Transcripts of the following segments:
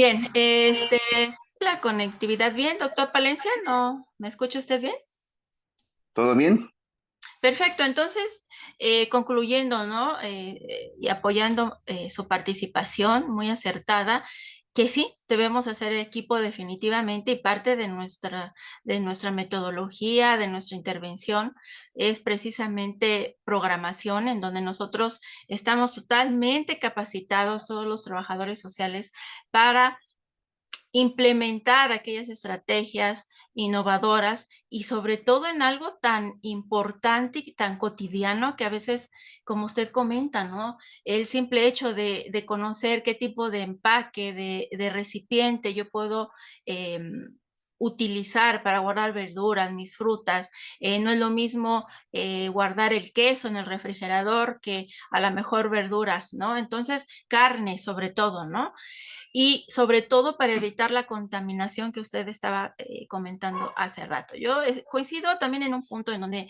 Bien, la conectividad bien, doctor Palencia, ¿no? ¿Me escucha usted bien? ¿Todo bien? Perfecto, entonces, concluyendo, ¿no? Y apoyando su participación muy acertada, que sí, debemos hacer equipo definitivamente y parte de nuestra metodología, de nuestra intervención, es precisamente programación en donde nosotros estamos totalmente capacitados, todos los trabajadores sociales, para implementar aquellas estrategias innovadoras y sobre todo en algo tan importante y tan cotidiano que a veces, como usted comenta, ¿no? El simple hecho de conocer qué tipo de empaque, de recipiente yo puedo eh, utilizar para guardar verduras, mis frutas. No es lo mismo guardar el queso en el refrigerador que a lo mejor verduras, ¿no? Entonces, carne sobre todo, ¿no? Y sobre todo para evitar la contaminación que usted estaba comentando hace rato. Yo coincido también en un punto en donde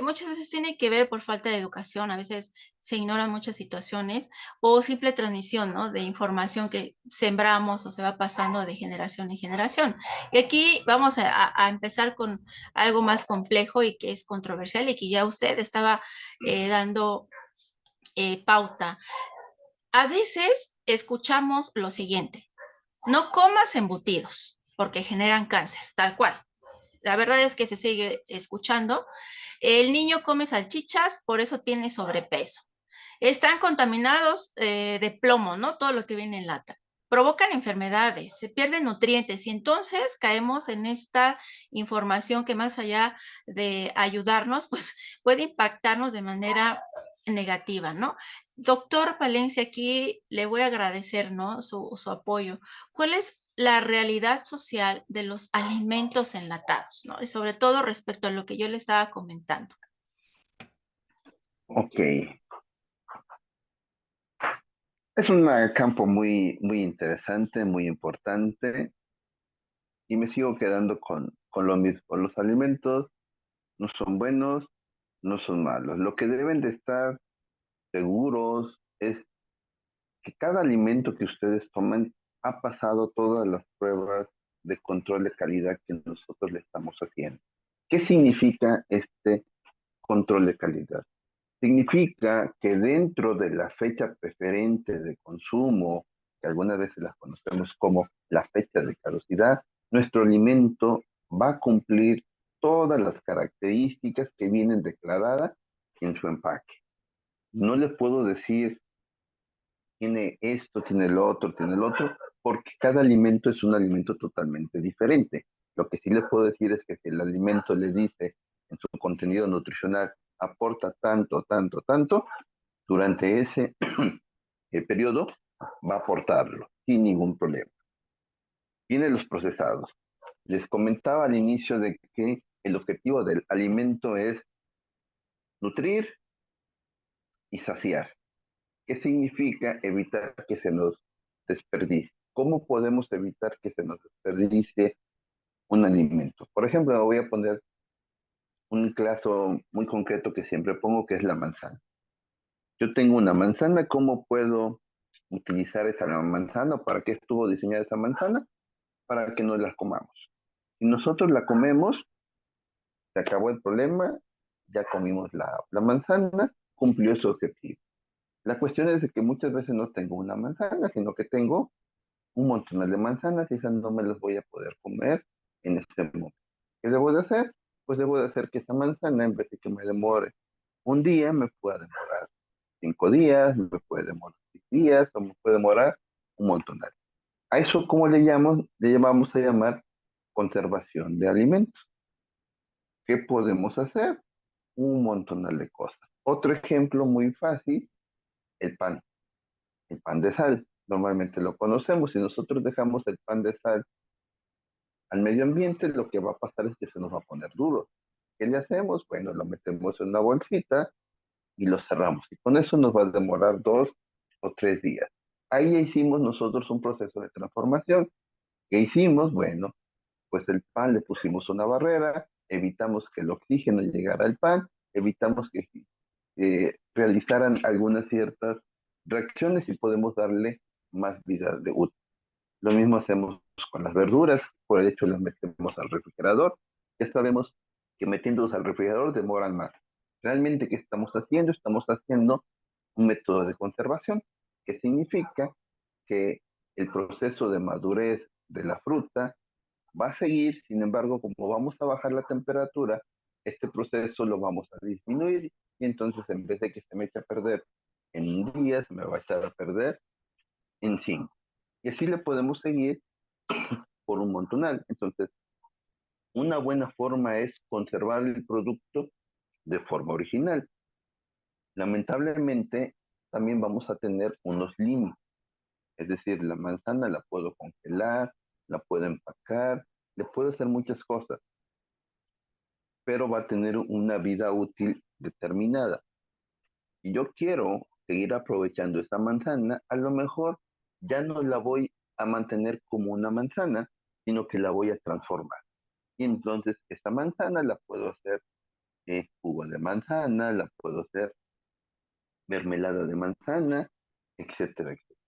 muchas veces tiene que ver por falta de educación, a veces se ignoran muchas situaciones o simple transmisión, ¿no? De información que sembramos o se va pasando de generación en generación. Y aquí vamos a empezar con algo más complejo y que es controversial y que ya usted estaba dando pauta. A veces escuchamos lo siguiente: no comas embutidos porque generan cáncer, tal cual. La verdad es que se sigue escuchando. El niño come salchichas, por eso tiene sobrepeso. Están contaminados de plomo, ¿no? Todo lo que viene en lata. Provocan enfermedades, se pierden nutrientes y entonces caemos en esta información que más allá de ayudarnos, pues puede impactarnos de manera negativa, ¿no? Doctor Valencia, aquí le voy a agradecer, ¿no? Su apoyo. ¿Cuál es la realidad social de los alimentos enlatados, ¿no? Y sobre todo respecto a lo que yo le estaba comentando. Ok. Es un campo muy interesante, muy importante, y me sigo quedando con lo mismo. Los alimentos no son buenos, no son malos. Lo que deben de estar seguros es que cada alimento que ustedes toman ha pasado todas las pruebas de control de calidad que nosotros le estamos haciendo. ¿Qué significa este control de calidad? Significa que dentro de la fecha preferente de consumo, que algunas veces la conocemos como la fecha de caducidad, nuestro alimento va a cumplir todas las características que vienen declaradas en su empaque. No le puedo decir tiene esto, tiene el otro, porque cada alimento es un alimento totalmente diferente. Lo que sí le puedo decir es que si el alimento le dice en su contenido nutricional aporta tanto, tanto, tanto, durante ese periodo va a aportarlo sin ningún problema. Vienen los procesados. Les comentaba al inicio de que el objetivo del alimento es nutrir y saciar. ¿Qué significa evitar que se nos desperdicie? ¿Cómo podemos evitar que se nos desperdicie un alimento? Por ejemplo, voy a poner un caso muy concreto que siempre pongo, que es la manzana. Yo tengo una manzana, ¿cómo puedo utilizar esa manzana? ¿Para qué estuvo diseñada esa manzana? Para que no la comamos. Si nosotros la comemos, se acabó el problema, ya comimos la manzana, cumplió su objetivo. La cuestión es de que muchas veces no tengo una manzana, sino que tengo un montón de manzanas y esas no me las voy a poder comer en este momento. ¿Qué debo de hacer? Pues debo de hacer que esa manzana, en vez de que me demore un día, me pueda demorar 5 días, me puede demorar 6 días, o me puede demorar un montón de días. A eso, ¿cómo le llamamos? Le llamamos a llamar conservación de alimentos. ¿Qué podemos hacer? Un montón de cosas. Otro ejemplo muy fácil, el pan. El pan de sal. Normalmente lo conocemos. Si nosotros dejamos el pan de sal al medio ambiente, lo que va a pasar es que se nos va a poner duro. ¿Qué le hacemos? Bueno, lo metemos en una bolsita y lo cerramos. Y con eso nos va a demorar 2 o 3 días. Ahí ya hicimos nosotros un proceso de transformación. ¿Qué hicimos? Bueno, pues el pan le pusimos una barrera, evitamos que el oxígeno llegara al pan, evitamos que realizaran algunas ciertas reacciones y podemos darle más vida de útil. Lo mismo hacemos con las verduras, por el hecho las metemos al refrigerador. Ya sabemos que metiéndolos al refrigerador demoran más. Realmente, ¿qué estamos haciendo? Estamos haciendo un método de conservación, que significa que el proceso de madurez de la fruta va a seguir, sin embargo, como vamos a bajar la temperatura, este proceso lo vamos a disminuir y entonces en vez de que se me eche a perder en un día, se me va a echar a perder en 5. Y así le podemos seguir por un montonal. Entonces, una buena forma es conservar el producto de forma original. Lamentablemente, también vamos a tener unos límites. Es decir, la manzana la puedo congelar, la puedo empacar, le puedo hacer muchas cosas, pero va a tener una vida útil determinada. Y yo quiero seguir aprovechando esta manzana, a lo mejor ya no la voy a mantener como una manzana, sino que la voy a transformar. Y entonces esta manzana la puedo hacer jugo de manzana, la puedo hacer mermelada de manzana, etcétera, etcétera.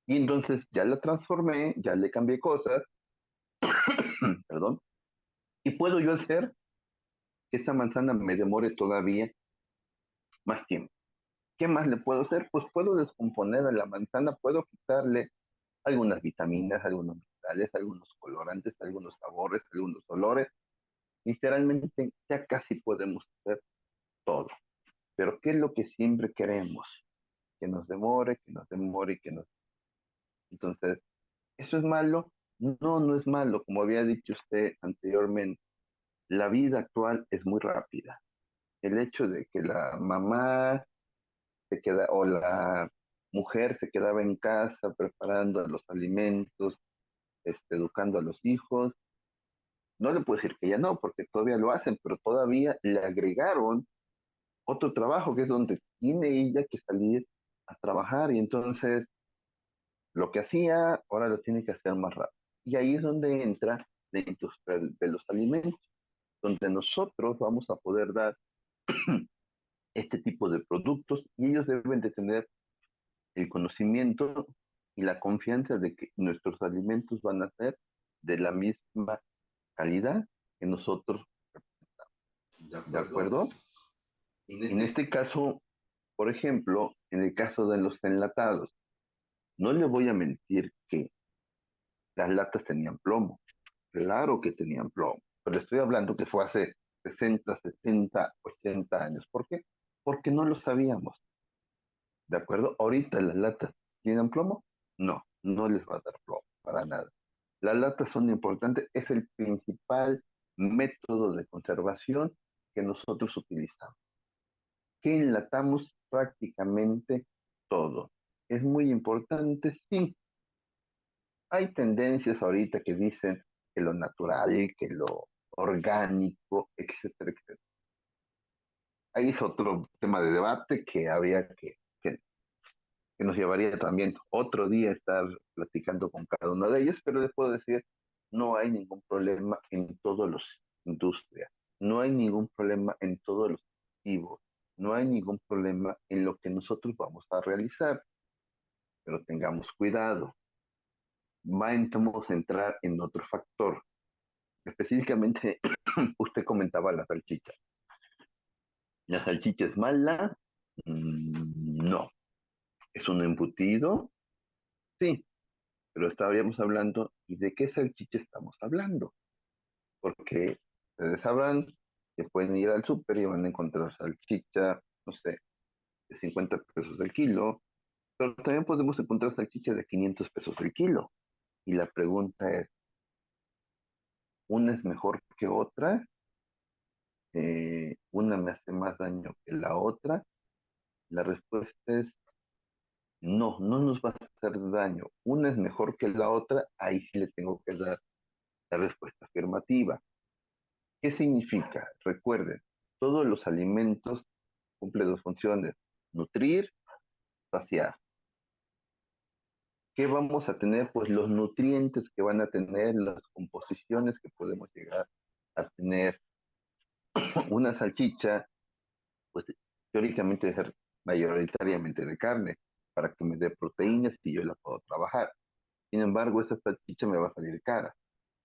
Y entonces ya la transformé, ya le cambié cosas, perdón, y puedo yo hacer que esta manzana me demore todavía más tiempo. ¿Qué más le puedo hacer? Pues puedo descomponer a la manzana, puedo quitarle algunas vitaminas, algunos minerales, algunos colorantes, algunos sabores, algunos olores. Literalmente ya casi podemos hacer todo. Pero ¿qué es lo que siempre queremos? Que nos demore, que nos demore, que nos... Entonces, ¿eso es malo? No, no es malo. Como había dicho usted anteriormente, la vida actual es muy rápida. El hecho de que la mamá se queda, o la mujer se quedaba en casa preparando los alimentos, educando a los hijos, no le puedo decir que ya no, porque todavía lo hacen, pero todavía le agregaron otro trabajo que es donde tiene ella que salir a trabajar y entonces lo que hacía ahora lo tiene que hacer más rápido. Y ahí es donde entra la industria de los alimentos, donde nosotros vamos a poder dar este tipo de productos y ellos deben de tener el conocimiento y la confianza de que nuestros alimentos van a ser de la misma calidad que nosotros, ¿De ¿de acuerdo? acuerdo? En En este, este caso, por ejemplo, en el caso de los enlatados, no le voy a mentir que las latas tenían plomo. Claro que tenían plomo, pero estoy hablando que fue hace 60, 70, 80 años. ¿Por qué? Porque no lo sabíamos. ¿De acuerdo? Ahorita las latas tienen plomo. No, no les va a dar plomo, para nada. Las latas son importantes, es el principal método de conservación que nosotros utilizamos. Que enlatamos prácticamente todo. Es muy importante, sí. Hay tendencias ahorita que dicen que lo natural, que lo orgánico, etcétera, etcétera. Ahí es otro tema de debate que habría que nos llevaría también otro día estar platicando con cada uno de ellos, pero les puedo decir, no hay ningún problema en todos los industrias, no hay ningún problema en todos los activos, no hay ningún problema en lo que nosotros vamos a realizar, pero tengamos cuidado. Vamos a entrar en otro factor. Específicamente, usted comentaba la salchicha. ¿La salchicha es mala? No. ¿Es un embutido? Sí, pero estaríamos hablando, ¿y de qué salchicha estamos hablando? Porque ustedes sabrán que pueden ir al súper y van a encontrar salchicha, no sé, de 50 pesos el kilo, pero también podemos encontrar salchicha de 500 pesos el kilo. Y la pregunta es, ¿una es mejor que otra? ¿Una me hace más daño que la otra? La respuesta es no, no nos va a hacer daño. Una es mejor que la otra, ahí sí le tengo que dar la respuesta afirmativa. ¿Qué significa? Recuerden, todos los alimentos cumplen dos funciones, nutrir, saciar. ¿Qué vamos a tener? Pues los nutrientes que van a tener, las composiciones que podemos llegar a tener. Una salchicha, pues teóricamente debe ser mayoritariamente de carne, para que me dé proteínas y yo la puedo trabajar. Sin embargo, esa salchicha me va a salir cara.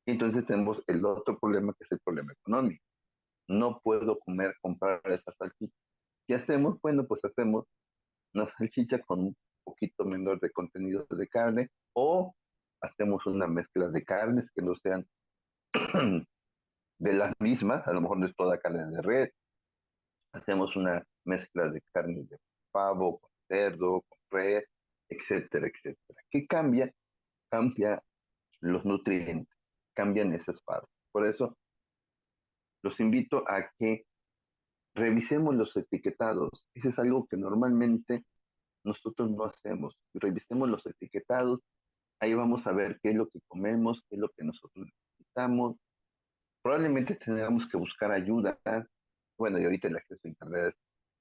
Y entonces tenemos el otro problema, que es el problema económico. No puedo comprar esa salchicha. ¿Qué hacemos? Bueno, pues hacemos una salchicha con un poquito menor de contenido de carne, o hacemos una mezcla de carnes que no sean de las mismas, a lo mejor no es toda carne de res, hacemos una mezcla de carne de pavo, con cerdo, con res, etcétera, etcétera. ¿Qué cambia? Cambia los nutrientes, cambian esas partes. Por eso los invito a que revisemos los etiquetados. Eso es algo que normalmente nosotros no hacemos. Revisemos los etiquetados, ahí vamos a ver qué es lo que comemos, qué es lo que nosotros necesitamos. Probablemente tengamos que buscar ayuda. Bueno, y ahorita el acceso a Internet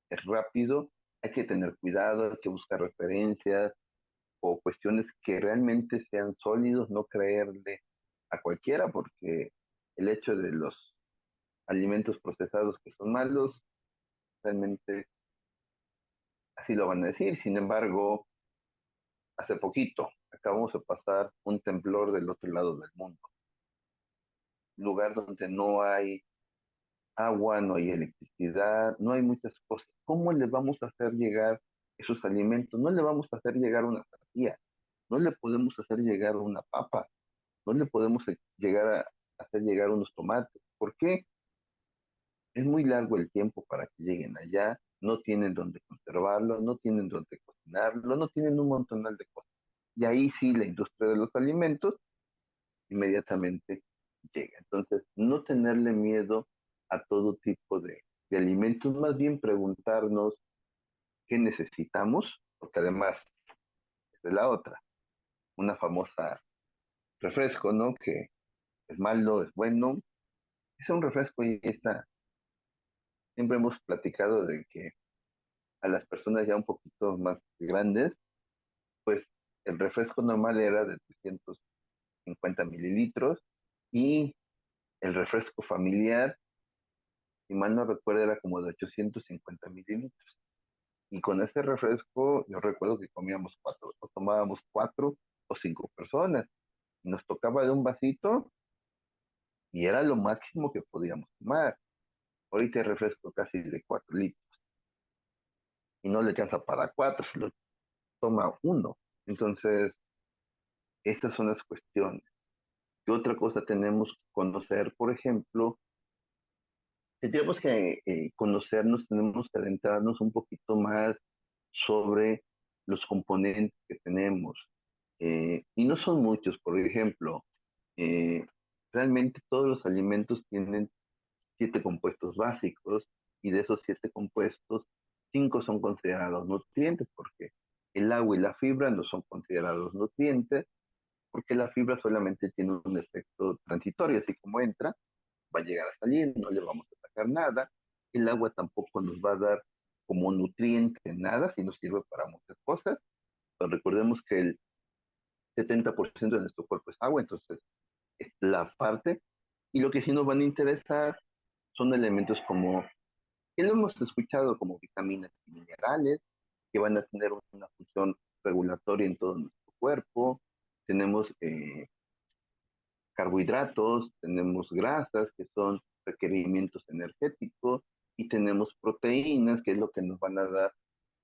es rápido, hay que tener cuidado, hay que buscar referencias o cuestiones que realmente sean sólidos, no creerle a cualquiera, porque el hecho de los alimentos procesados que son malos, realmente así lo van a decir. Sin embargo, hace poquito acabamos de pasar un temblor del otro lado del mundo, lugar donde no hay agua, no hay electricidad, no hay muchas cosas. ¿Cómo le vamos a hacer llegar esos alimentos? No le vamos a hacer llegar una tortilla, no le podemos hacer llegar una papa, no le podemos llegar a hacer llegar unos tomates. ¿Por qué? Es muy largo el tiempo para que lleguen allá, no tienen dónde conservarlo, no tienen dónde cocinarlo, no tienen un montón de cosas. Y ahí sí la industria de los alimentos inmediatamente llega. Entonces, no tenerle miedo a todo tipo de alimentos, más bien preguntarnos qué necesitamos, porque además, esa es la otra, una famosa refresco, ¿no? Que es malo, es bueno, es un refresco y está, siempre hemos platicado de que a las personas ya un poquito más grandes, pues el refresco normal era de 350 mililitros y el refresco familiar, si mal no recuerdo, era como de 850 mililitros. Y con ese refresco, yo recuerdo que comíamos cuatro, o tomábamos 4 o 5 personas. Y nos tocaba de un vasito y era lo máximo que podíamos tomar. Ahorita el refresco casi de 4 litros y no le alcanza para cuatro, se lo toma uno. Entonces, estas son las cuestiones. ¿Qué otra cosa tenemos que conocer? Por ejemplo, si tenemos que conocernos, tenemos que adentrarnos un poquito más sobre los componentes que tenemos. Y no son muchos, por ejemplo, eh, realmente todos los alimentos tienen 7 compuestos básicos y de esos 7 compuestos, 5 son considerados nutrientes porque el agua y la fibra no son considerados nutrientes porque la fibra solamente tiene un efecto transitorio, así como entra, va a llegar a salir, no le vamos a sacar nada. El agua tampoco nos va a dar como nutriente nada, si nos sirve para muchas cosas. Pero recordemos que el 70% de nuestro cuerpo es agua, entonces es la parte. Y lo que sí nos van a interesar son elementos como, que lo hemos escuchado, como vitaminas y minerales, que van a tener una función regulatoria en todo nuestro cuerpo. Tenemos carbohidratos, tenemos grasas, que son requerimientos energéticos, y tenemos proteínas, que es lo que nos van a dar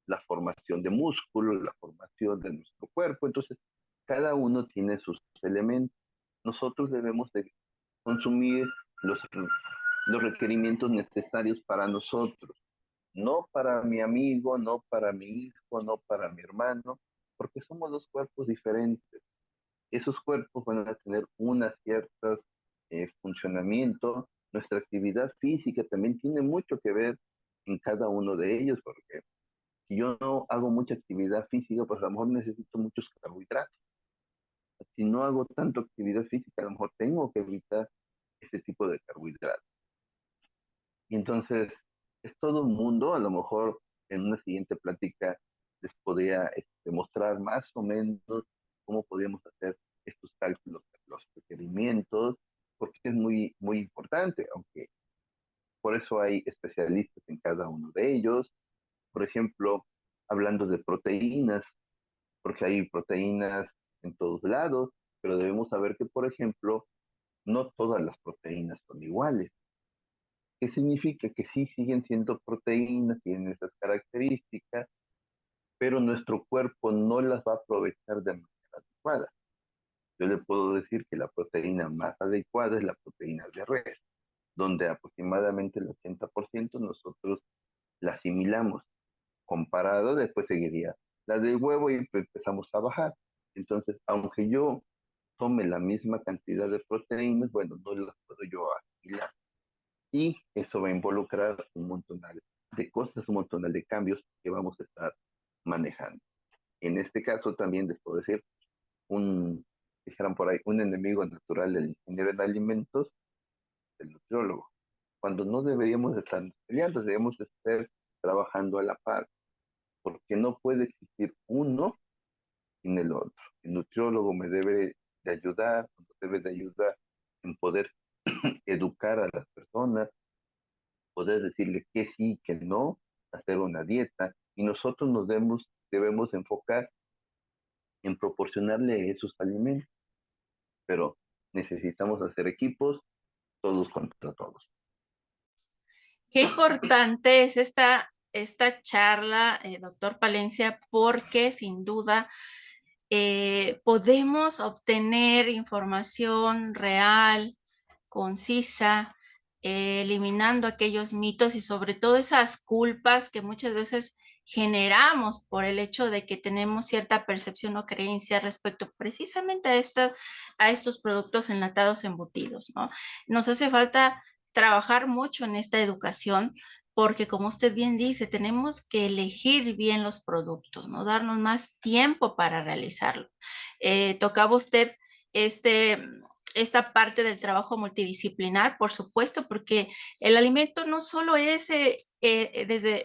la formación de músculo, la formación de nuestro cuerpo. Entonces, cada uno tiene sus elementos. Nosotros debemos de consumir los, los requerimientos necesarios para nosotros, no para mi amigo, no para mi hijo, no para mi hermano, porque somos dos cuerpos diferentes. Esos cuerpos van a tener unas ciertas funcionamiento. Nuestra actividad física también tiene mucho que ver en cada uno de ellos, porque si yo no hago mucha actividad física, pues a lo mejor necesito muchos carbohidratos. Si no hago tanto actividad física, a lo mejor tengo que evitar ese tipo de carbohidratos. Y entonces, es todo un mundo, a lo mejor en una siguiente plática les podría mostrar más o menos cómo podríamos hacer estos cálculos de los requerimientos, porque es muy, muy importante, aunque por eso hay especialistas en cada uno de ellos. Por ejemplo, hablando de proteínas, porque hay proteínas en todos lados, pero debemos saber que, por ejemplo, no todas las proteínas son iguales. ¿Qué significa? Que sí siguen siendo proteínas, tienen esas características, pero nuestro cuerpo no las va a aprovechar de manera adecuada. Yo le puedo decir que la proteína más adecuada es la proteína de res, donde aproximadamente el 80% nosotros la asimilamos. Comparado, después seguiría la del huevo y empezamos a bajar. Entonces, aunque yo tome la misma cantidad de proteínas, bueno, no las puedo yo asimilar. Y eso va a involucrar un montón de cosas, un montón de cambios que vamos a estar manejando. En este caso también les puedo decir, dijeron por ahí, un enemigo natural del ingeniero en alimentos, el nutriólogo. Cuando no deberíamos estar peleando, debemos estar trabajando a la par, porque no puede existir uno sin el otro. El nutriólogo me debe de ayudar, debe de ayudar en poder educar a las personas, poder decirle que sí, que no, hacer una dieta, y nosotros debemos enfocar en proporcionarle esos alimentos, pero necesitamos hacer equipos todos contra todos. Qué importante es esta charla, doctor Palencia, porque sin duda podemos obtener información real, concisa, eliminando aquellos mitos y sobre todo esas culpas que muchas veces generamos por el hecho de que tenemos cierta percepción o creencia respecto precisamente a estos productos enlatados embutidos, ¿no? Nos hace falta trabajar mucho en esta educación porque como usted bien dice, tenemos que elegir bien los productos, ¿no? Darnos más tiempo para realizarlo. Tocaba usted este, esta parte del trabajo multidisciplinar, por supuesto, porque el alimento no solo es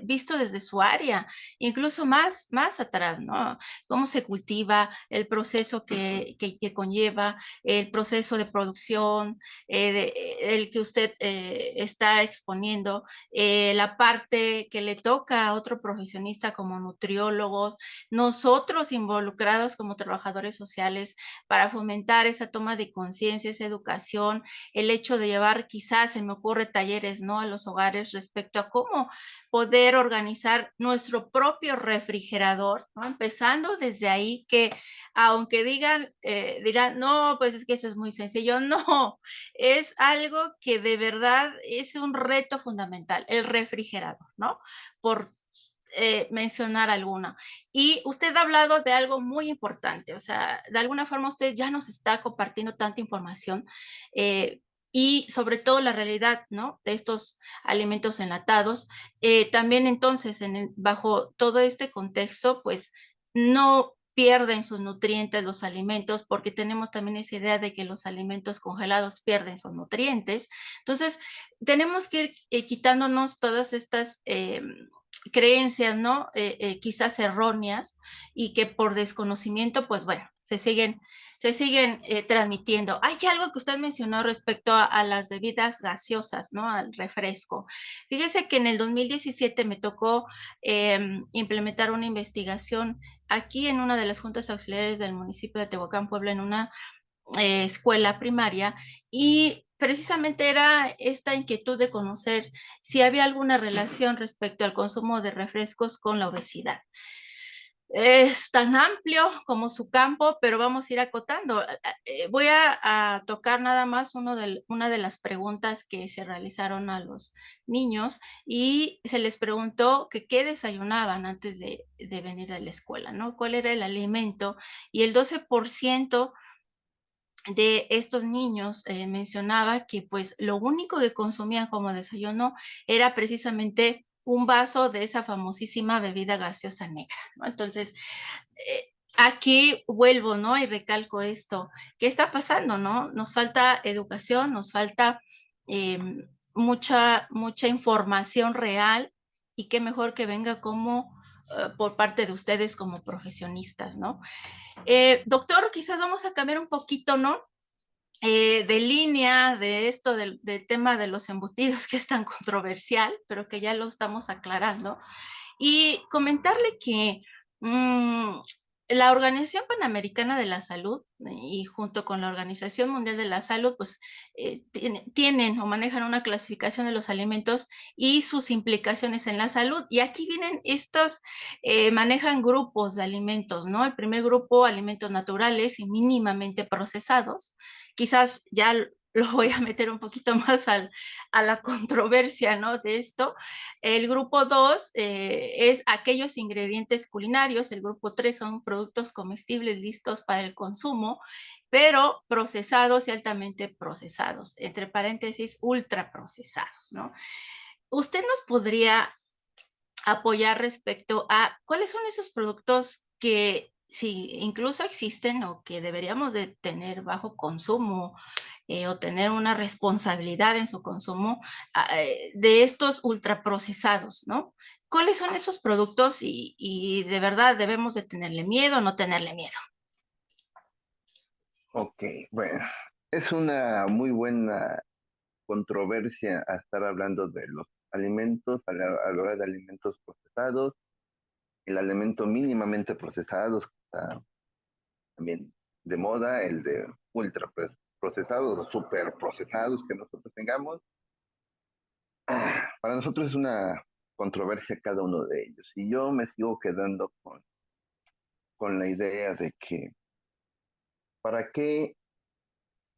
visto desde su área, incluso más atrás, ¿no? Cómo se cultiva, el proceso que conlleva, el proceso de producción, el que usted está exponiendo, la parte que le toca a otro profesionista como nutriólogos, nosotros involucrados como trabajadores sociales para fomentar esa toma de conciencia, esa educación, el hecho de llevar quizás, se me ocurre, talleres, ¿no? A los hogares respecto a cómo poder organizar nuestro propio refrigerador, ¿no? Empezando desde ahí que aunque dirán, no, pues es que eso es muy sencillo, no, es algo que de verdad es un reto fundamental, el refrigerador, ¿no? Por mencionar alguna. Y usted ha hablado de algo muy importante, o sea, de alguna forma usted ya nos está compartiendo tanta información y sobre todo la realidad, ¿no? De estos alimentos enlatados. También entonces, bajo todo este contexto, pues no pierden sus nutrientes los alimentos, porque tenemos también esa idea de que los alimentos congelados pierden sus nutrientes. Entonces, tenemos que ir quitándonos todas estas creencias, ¿no? Quizás erróneas y que por desconocimiento, pues bueno, se siguen transmitiendo. Hay algo que usted mencionó respecto a las bebidas gaseosas, ¿no? Al refresco. Fíjese que en el 2017 me tocó implementar una investigación aquí en una de las juntas auxiliares del municipio de Tehuacán, Puebla, en una escuela primaria, y precisamente era esta inquietud de conocer si había alguna relación respecto al consumo de refrescos con la obesidad. Es tan amplio como su campo, pero vamos a ir acotando. Voy a tocar nada más una de las preguntas que se realizaron a los niños y se les preguntó que qué desayunaban antes de venir de la escuela, ¿no? ¿Cuál era el alimento? Y el 12% de estos niños mencionaba que pues lo único que consumían como desayuno era precisamente un vaso de esa famosísima bebida gaseosa negra, ¿no? Entonces, aquí vuelvo, ¿no? Y recalco esto, ¿qué está pasando, no? Nos falta educación, nos falta eh, mucha información real y qué mejor que venga como por parte de ustedes como profesionistas, ¿no? Doctor, quizás vamos a cambiar un poquito, ¿no? De línea de esto del tema de los embutidos que es tan controversial, pero que ya lo estamos aclarando, y comentarle que la Organización Panamericana de la Salud y junto con la Organización Mundial de la Salud, pues tienen o manejan una clasificación de los alimentos y sus implicaciones en la salud. Y aquí vienen estos, manejan grupos de alimentos, ¿no? El primer grupo, alimentos naturales y mínimamente procesados. Quizás ya lo voy a meter un poquito más a la controversia, ¿no? De esto. El grupo 2 es aquellos ingredientes culinarios, el grupo 3 son productos comestibles listos para el consumo, pero procesados y altamente procesados, entre paréntesis, ultraprocesados, ¿no? ¿Usted nos podría apoyar respecto a cuáles son esos productos que si incluso existen o que deberíamos de tener bajo consumo o tener una responsabilidad en su consumo de estos ultraprocesados, ¿no? ¿Cuáles son esos productos y de verdad debemos de tenerle miedo o no tenerle miedo? Ok, bueno, es una muy buena controversia a estar hablando de los alimentos, a la hora de alimentos procesados, el alimento mínimamente procesado está también de moda, el de ultra procesados o super procesados que nosotros tengamos. Para nosotros es una controversia cada uno de ellos. Y yo me sigo quedando con la idea de que, ¿para qué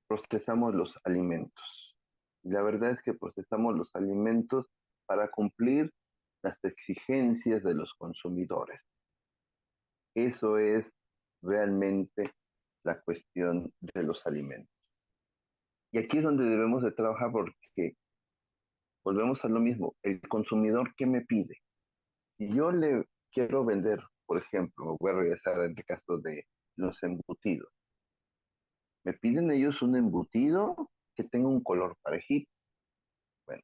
procesamos los alimentos? La verdad es que procesamos los alimentos para cumplir las exigencias de los consumidores. Eso es realmente la cuestión de los alimentos. Y aquí es donde debemos de trabajar porque volvemos a lo mismo. El consumidor, ¿qué me pide? Si yo le quiero vender, por ejemplo, voy a regresar al caso de los embutidos. Me piden ellos un embutido que tenga un color parejito. Bueno,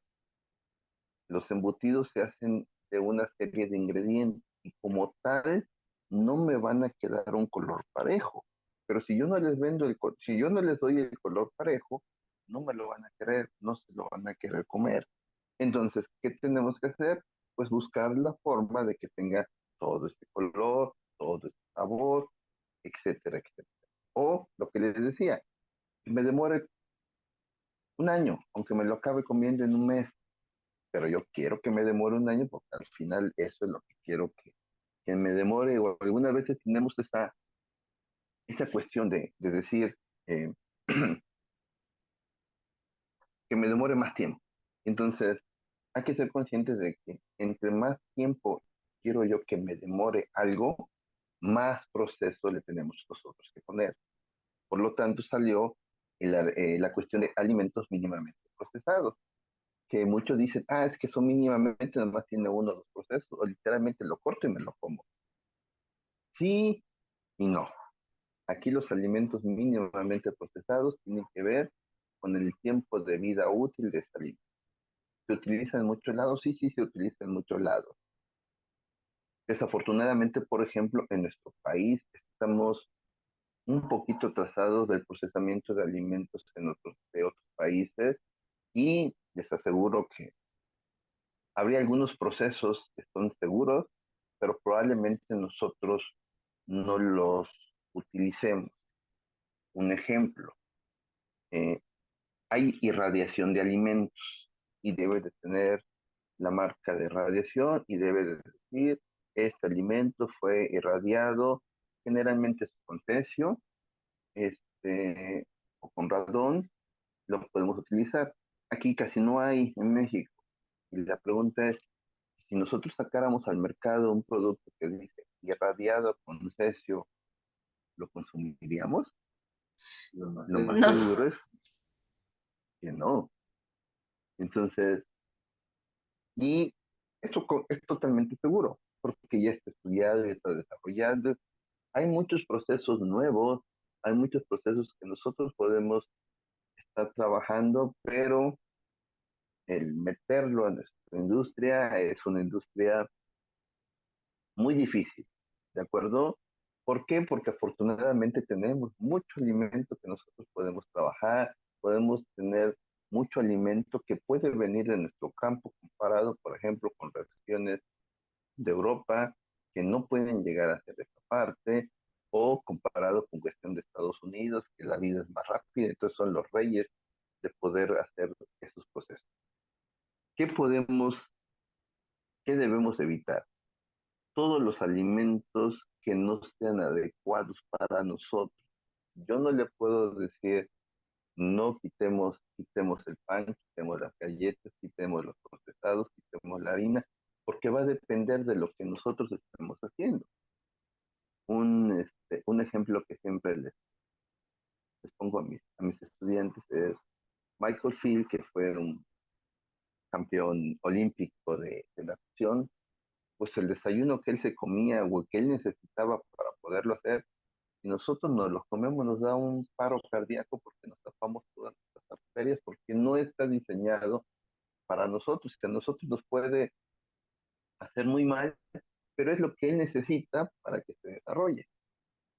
los embutidos se hacen de una serie de ingredientes y como tal no me van a quedar un color parejo. Pero si yo no les vendo si yo no les doy el color parejo, no me lo van a querer, no se lo van a querer comer. Entonces, ¿qué tenemos que hacer? Pues buscar la forma de que tenga todo este color, todo este sabor, etcétera, etcétera. O lo que les decía, me demore un año, aunque me lo acabe comiendo en un mes, pero yo quiero que me demore un año porque al final eso es lo que quiero que me demore. O algunas veces tenemos esa cuestión de decir eh, que me demore más tiempo. Entonces, hay que ser conscientes de que entre más tiempo quiero yo que me demore algo, más proceso le tenemos nosotros que poner. Por lo tanto, salió la cuestión de alimentos mínimamente procesados, que muchos dicen, es que son mínimamente, nada más tiene uno de los procesos, o literalmente lo corto y me lo como. Sí y no. Aquí los alimentos mínimamente procesados tienen que ver con el tiempo de vida útil de ese alimento. ¿Se utiliza en muchos lados? Sí, sí, se utiliza en muchos lados. Desafortunadamente, por ejemplo, en nuestro país estamos un poquito atrasados del procesamiento de alimentos de otros países y les aseguro que habría algunos procesos que son seguros, pero probablemente nosotros no los utilicemos. Un ejemplo, eh, hay irradiación de alimentos y debe de tener la marca de radiación y debe de decir, este alimento fue irradiado, generalmente es con cesio, o con radón, lo podemos utilizar. Aquí casi no hay en México. Y la pregunta es, si nosotros sacáramos al mercado un producto que dice irradiado con cesio, ¿lo consumiríamos? Lo más No, seguro es que no. Entonces, y eso es totalmente seguro, porque ya está estudiado, ya está desarrollado. Hay muchos procesos nuevos, hay muchos procesos que nosotros podemos estar trabajando, pero el meterlo a nuestra industria es una industria muy difícil, ¿de acuerdo? ¿Por qué? Porque afortunadamente tenemos mucho alimento que nosotros podemos trabajar, podemos tener mucho alimento que puede venir de nuestro campo comparado, por ejemplo, con regiones de Europa que no pueden llegar a hacer esta parte. o comparado con cuestión de Estados Unidos, que la vida es más rápida, entonces son los reyes de poder hacer esos procesos. ¿Qué podemos, qué debemos evitar? Todos los alimentos que no sean adecuados para nosotros. Yo no le puedo decir, no quitemos el pan, quitemos las galletas, quitemos los procesados, quitemos la harina, porque va a depender de lo que nosotros estamos haciendo. Un ejemplo que siempre les pongo a mis estudiantes es Michael Field, que fue un campeón olímpico de natación. Pues el desayuno que él se comía o que él necesitaba para poderlo hacer, si nosotros nos los comemos nos da un paro cardíaco porque nos tapamos todas nuestras arterias, porque no está diseñado para nosotros, que a nosotros nos puede hacer muy mal, pero es lo que él necesita para que se desarrolle.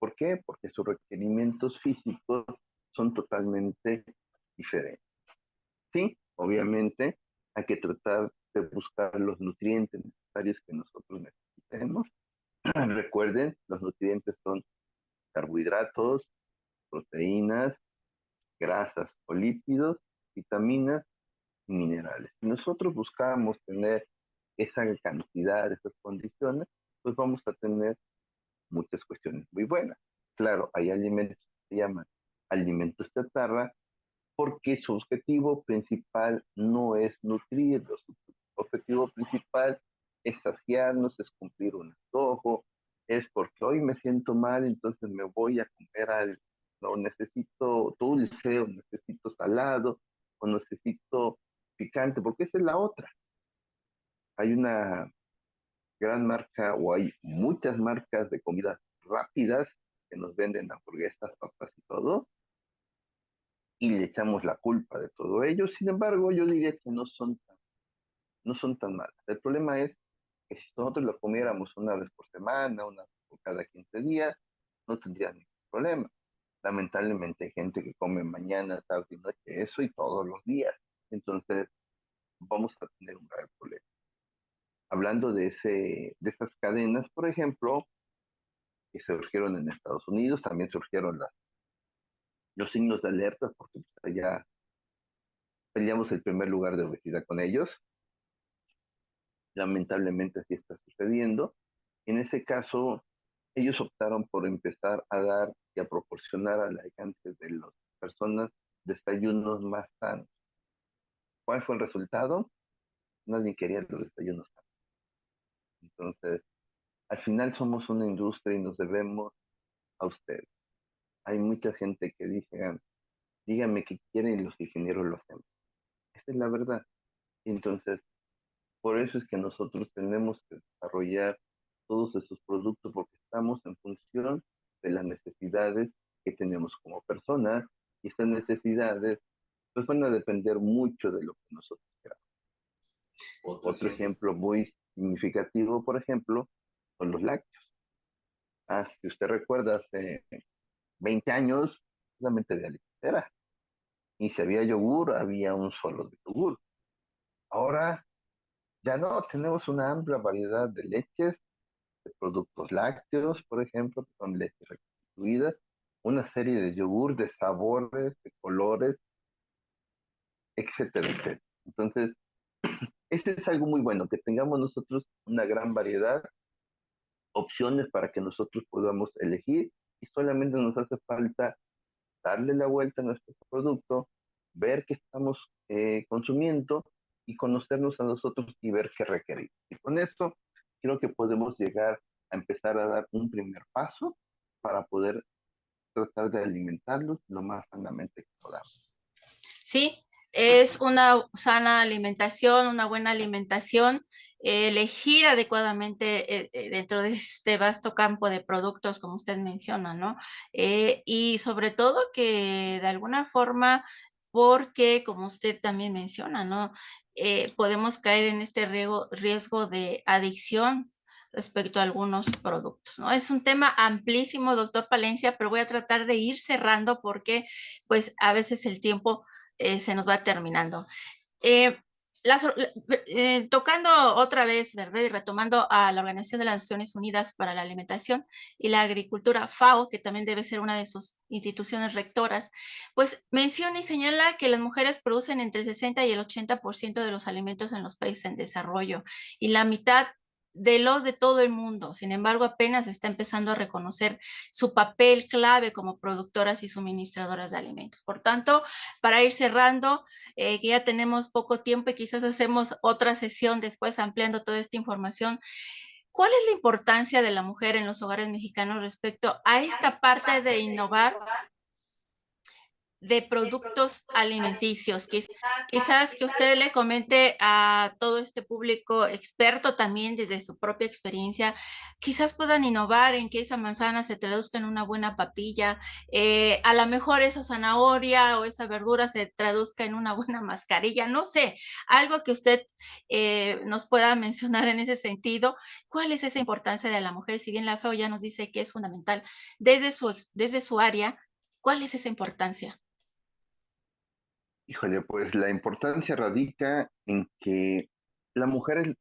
¿Por qué? Porque sus requerimientos físicos son totalmente diferentes. Sí, obviamente hay que tratar de buscar los nutrientes necesarios que nosotros necesitemos. Recuerden, los nutrientes son carbohidratos, proteínas, grasas o lípidos, vitaminas y minerales. Si nosotros buscamos tener esa cantidad, esas condiciones, pues vamos a tener muchas cuestiones muy buenas. Claro, hay alimentos que se llaman alimentos chatarra porque su objetivo principal no es nutrirlos, su objetivo principal es saciarnos, es cumplir un antojo, es porque hoy me siento mal, entonces me voy a comer algo, no necesito dulce, o necesito salado, o necesito picante, porque esa es la otra. Hay una gran marca o hay muchas marcas de comidas rápidas que nos venden hamburguesas, papas y todo, y le echamos la culpa de todo ello. Sin embargo, yo diría que no son tan malas. El problema es que si nosotros lo comiéramos una vez por semana, una vez por cada 15 días, no tendría ningún problema. Lamentablemente hay gente que come mañana, tarde y noche eso y todos los días. Entonces vamos a tener un gran problema. Hablando de esas cadenas, por ejemplo, que surgieron en Estados Unidos, también surgieron los signos de alerta, porque ya peleamos el primer lugar de obesidad con ellos. Lamentablemente así está sucediendo. En ese caso, ellos optaron por empezar a dar y a proporcionar al alcance de las personas desayunos más sanos. ¿Cuál fue el resultado? Nadie quería los desayunos sanos. Entonces, al final somos una industria y nos debemos a ustedes. Hay mucha gente que dice, dígame qué quieren y los ingenieros lo hacemos. Esa es la verdad. Entonces, por eso es que nosotros tenemos que desarrollar todos esos productos porque estamos en función de las necesidades que tenemos como personas y estas necesidades pues van a depender mucho de lo que nosotros queramos. Otro ejemplo muy significativo, por ejemplo, son los lácteos. Si usted recuerda, hace 20 años solamente de leche y si había yogur, había un solo de yogur. Ahora ya no, tenemos una amplia variedad de leches, de productos lácteos, por ejemplo, que son leches reconstituidas, una serie de yogur de sabores, de colores, etcétera, etcétera. Entonces, este es algo muy bueno, que tengamos nosotros una gran variedad, opciones para que nosotros podamos elegir y solamente nos hace falta darle la vuelta a nuestro producto, ver qué estamos consumiendo y conocernos a nosotros y ver qué requerimos. Y con esto creo que podemos llegar a empezar a dar un primer paso para poder tratar de alimentarlos lo más sanamente que podamos. Sí, es una sana alimentación, una buena alimentación, elegir adecuadamente dentro de este vasto campo de productos, como usted menciona, ¿no? Y sobre todo que de alguna forma, porque como usted también menciona, ¿no? Podemos caer en este riesgo de adicción respecto a algunos productos, ¿no? Es un tema amplísimo, doctor Palencia, pero voy a tratar de ir cerrando porque pues a veces el tiempo se nos va terminando. tocando otra vez, ¿verdad? Y retomando a la Organización de las Naciones Unidas para la Alimentación y la Agricultura, FAO, que también debe ser una de sus instituciones rectoras, pues menciona y señala que las mujeres producen entre el 60 y el 80% de los alimentos en los países en desarrollo y la mitad de los de todo el mundo. Sin embargo, apenas está empezando a reconocer su papel clave como productoras y suministradoras de alimentos. Por tanto, para ir cerrando, que ya tenemos poco tiempo y quizás hacemos otra sesión después ampliando toda esta información. ¿Cuál es la importancia de la mujer en los hogares mexicanos respecto a esta parte de innovar de productos alimenticios? Quizás que usted le comente a todo este público experto también desde su propia experiencia, quizás puedan innovar en que esa manzana se traduzca en una buena papilla, a lo mejor esa zanahoria o esa verdura se traduzca en una buena mascarilla, no sé, algo que usted nos pueda mencionar en ese sentido. ¿Cuál es esa importancia de la mujer? Si bien la FAO ya nos dice que es fundamental desde su área, ¿cuál es esa importancia? Híjole, pues la importancia radica en que la mujer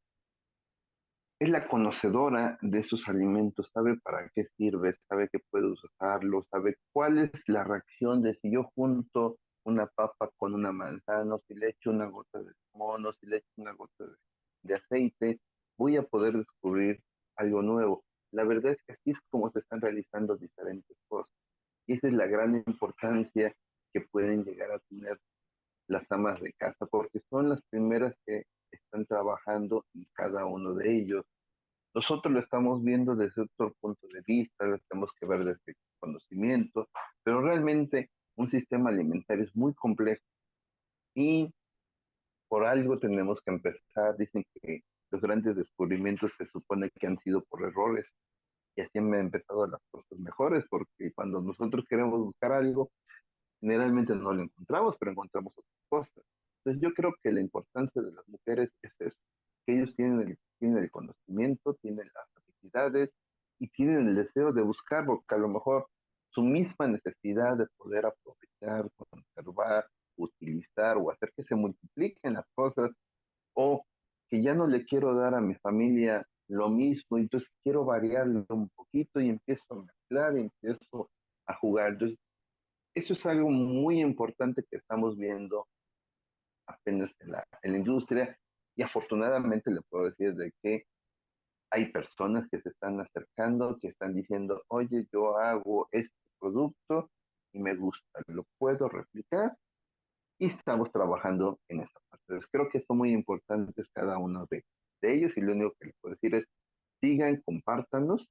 es la conocedora de sus alimentos, sabe para qué sirve, sabe que puede usarlo, sabe cuál es la reacción de si yo junto una papa con una manzana, o si le echo una gota de limón, o si le echo una gota de aceite, voy a poder descubrir algo nuevo. La verdad es que así es como se están realizando diferentes cosas. Y esa es la gran importancia que pueden llegar a tener las amas de casa, porque son las primeras que están trabajando en cada uno de ellos. Nosotros lo estamos viendo desde otro punto de vista, lo tenemos que ver desde el conocimiento, pero realmente un sistema alimentario es muy complejo y por algo tenemos que empezar. Dicen que los grandes descubrimientos se supone que han sido por errores y así han empezado las cosas mejores, porque cuando nosotros queremos buscar algo, generalmente no lo encontramos, pero encontramos otras cosas. Entonces yo creo que la importancia de las mujeres es eso, que ellos tienen el conocimiento, tienen las habilidades y tienen el deseo de buscar, porque a lo mejor su misma necesidad de poder aprovechar, conservar, utilizar o hacer que se multipliquen las cosas, o que ya no le quiero dar a mi familia lo mismo, entonces quiero variarlo un poquito y empiezo a mezclar y empiezo a jugar. Entonces, eso es algo muy importante que estamos viendo apenas en la industria y afortunadamente le puedo decir de que hay personas que se están acercando, que están diciendo, oye, yo hago este producto y me gusta, lo puedo replicar y estamos trabajando en esa parte. Entonces, creo que son muy importantes cada uno de ellos y lo único que les puedo decir es sigan, compártanos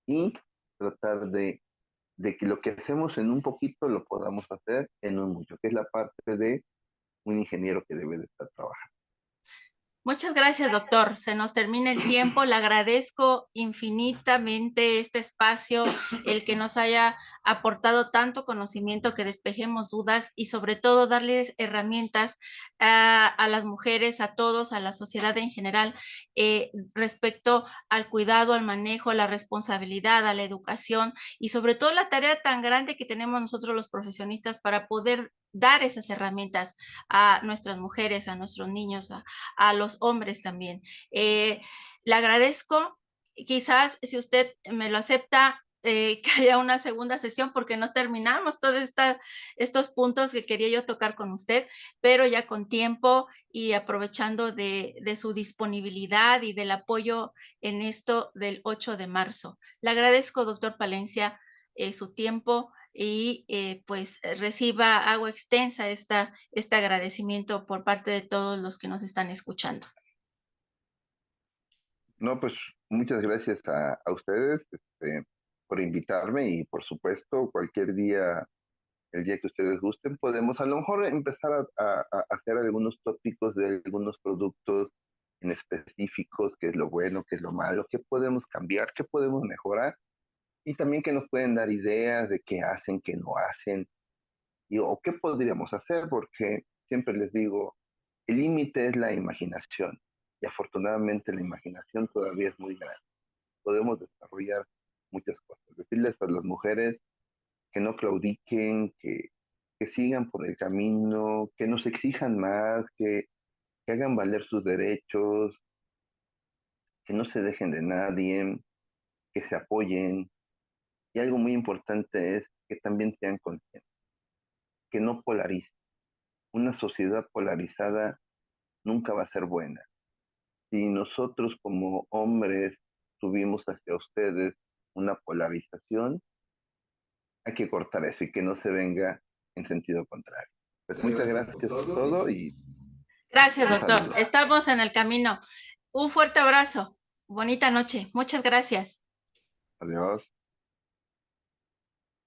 y tratar de que lo que hacemos en un poquito lo podamos hacer en un mucho, que es la parte de un ingeniero que debe de estar trabajando. Muchas gracias, doctor. Se nos termina el tiempo. Le agradezco infinitamente este espacio, el que nos haya aportado tanto conocimiento, que despejemos dudas y sobre todo darles herramientas a las mujeres, a todos, a la sociedad en general, respecto al cuidado, al manejo, a la responsabilidad, a la educación y sobre todo la tarea tan grande que tenemos nosotros los profesionistas para poder dar esas herramientas a nuestras mujeres, a nuestros niños, a los hombres también. Le agradezco, quizás si usted me lo acepta, que haya una segunda sesión porque no terminamos todos estos puntos que quería yo tocar con usted, pero ya con tiempo y aprovechando de su disponibilidad y del apoyo en esto del 8 de marzo. Le agradezco, doctor Palencia, su tiempo y pues reciba, hago extensa este agradecimiento por parte de todos los que nos están escuchando. No, pues muchas gracias a ustedes por invitarme y por supuesto cualquier día, el día que ustedes gusten, podemos a lo mejor empezar a hacer algunos tópicos de algunos productos en específicos, qué es lo bueno, qué es lo malo, qué podemos cambiar, qué podemos mejorar y también que nos pueden dar ideas de qué hacen, qué no hacen y, o qué podríamos hacer, porque siempre les digo, el límite es la imaginación y afortunadamente la imaginación todavía es muy grande. Podemos desarrollar muchas cosas. Decirles a las mujeres que no claudiquen, que sigan por el camino, que nos exijan más, que hagan valer sus derechos, que no se dejen de nadie, que se apoyen. Y algo muy importante es que también sean conscientes, que no polaricen. Una sociedad polarizada nunca va a ser buena. Si nosotros como hombres tuvimos hacia ustedes una polarización, hay que cortar eso y que no se venga en sentido contrario. Pues Muchas muchas gracias por gracias por todo todo y y Gracias, un doctor. saludo. Estamos en el camino. Un fuerte abrazo. Bonita noche. Muchas gracias. Adiós.